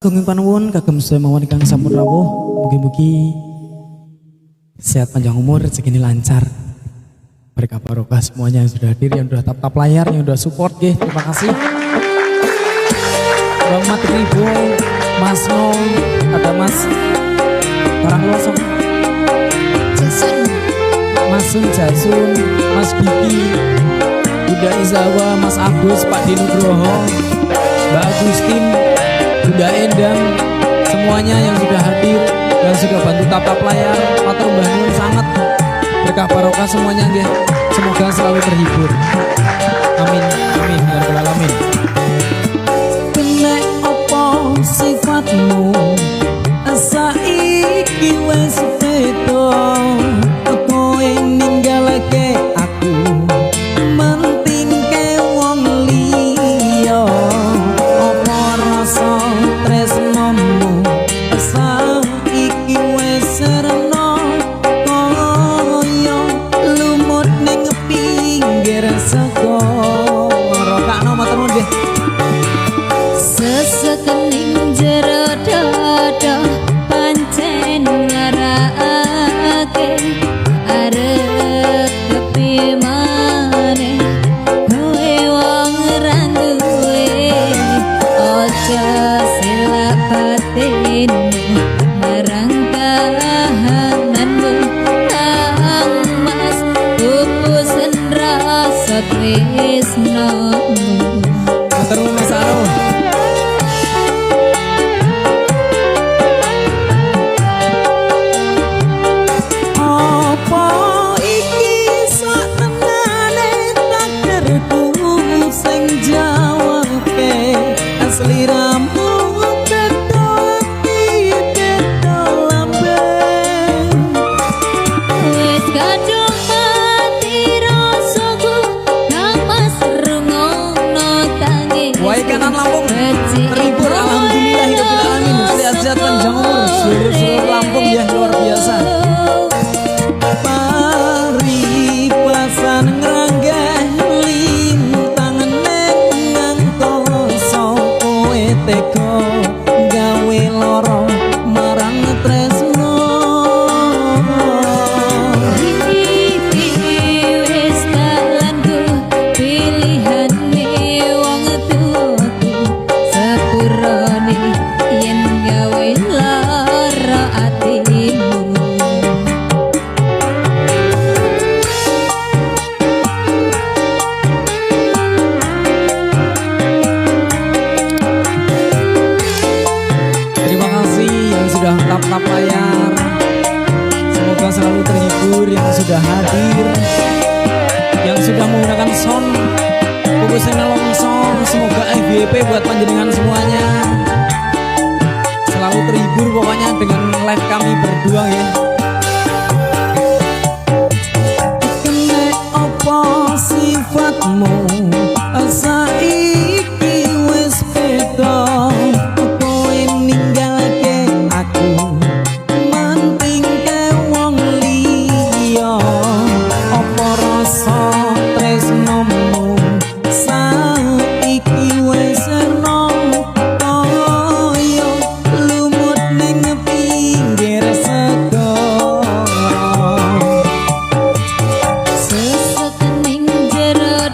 Sugeng panuwun kagem sedaya mawon ingkang sampun rawuh, mugi-mugi sehat panjang umur, rezeki lancar. Berkah barokah semuanya yang sudah hadir, yang sudah tap-tap layar, yang sudah support, terima kasih. Bang Mat Ribu, Mas No, ada Mas orang Losong, Jasun, Mas Sun Jasun, Mas Bibi, Bunda Izawa, Mas Agus, Pak Dinugroho, Mbak Agustin, Bunda Endang, semuanya yang sudah hadir, yang sudah bantu tap-tap layar, matur mbah nuwun sangat. Berkah barokah semuanya nggih. Semoga selalu terhibur. Amin, amin ya rabbal alamin. Kene opo sifatmu saiki wis beda, kowe ninggalake aku mentingke wong liya. Opo rasa tresnamu saiki wis serna koyo lumut ning pinggir segara. Kakno matur nuwun nggih. sesekening jero dada pancen ngarake arep kepiye maneh kowe wong ra duwe aja silap batinmu marang kahananmu kang mas pupusen rasa tresnamu. Matur nuwun Mas Aro. Apa iki satenane takdirku sing jawabke sliramu beda iki beda lambe. Wis kadung mati rasaku nang mas rungono tangi. Wae kanan Lampung terhibur, alhamdulillah ya rabbil alamin. Sehat-sehat panjang umur seluruh Lampung ya, luar biasa. Paripasan ngranggeh lintang nang koso kowe tega gawe lara marang tresno. Wis dalanku pilihane wong tuaku sepurane yen gawe lara atimu. Terima kasih yang sudah tap-tap layar. Semoga selalu terhibur, yang sudah hadir, yang sudah menggunakan sound fokusnya longsor. Semoga FYP buat panjenengan semuanya selalu terhibur pokoknya dengan live kami berdua ya. Kene apa sifatmu saiki wis beda, kowe ninggalake aku mentingke wong liya. Apa rasa tresnamu saiki wis serna koyo lumut ning pinggir segara. Sesekening jero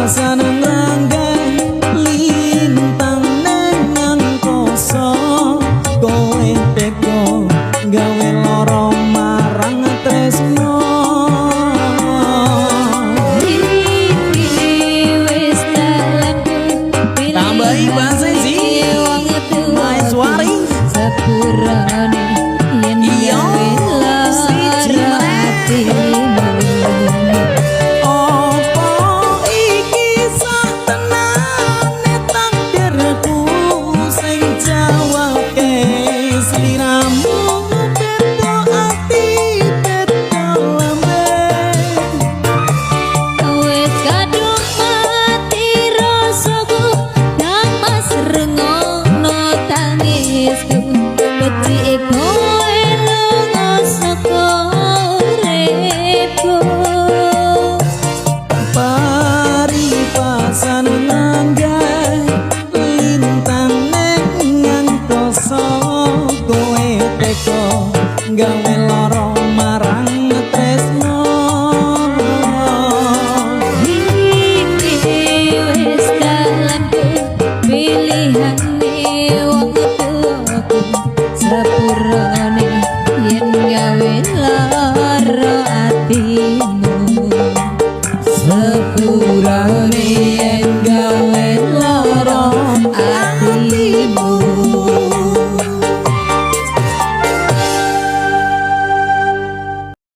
pasan ngrangga lintang nang koso kowe teko gawe loro marang tresno tambahi bahasa sih nice wari sepurane yen Iya, siji atimu opo iki satenane takdirku sing jawabke sliramu beda ati beda lambe wis kadung mati rasaku nang mas rengono tangisku becik kowe lunga saka uripku paripasan nangga lintang nang koso kowe teko gawe lara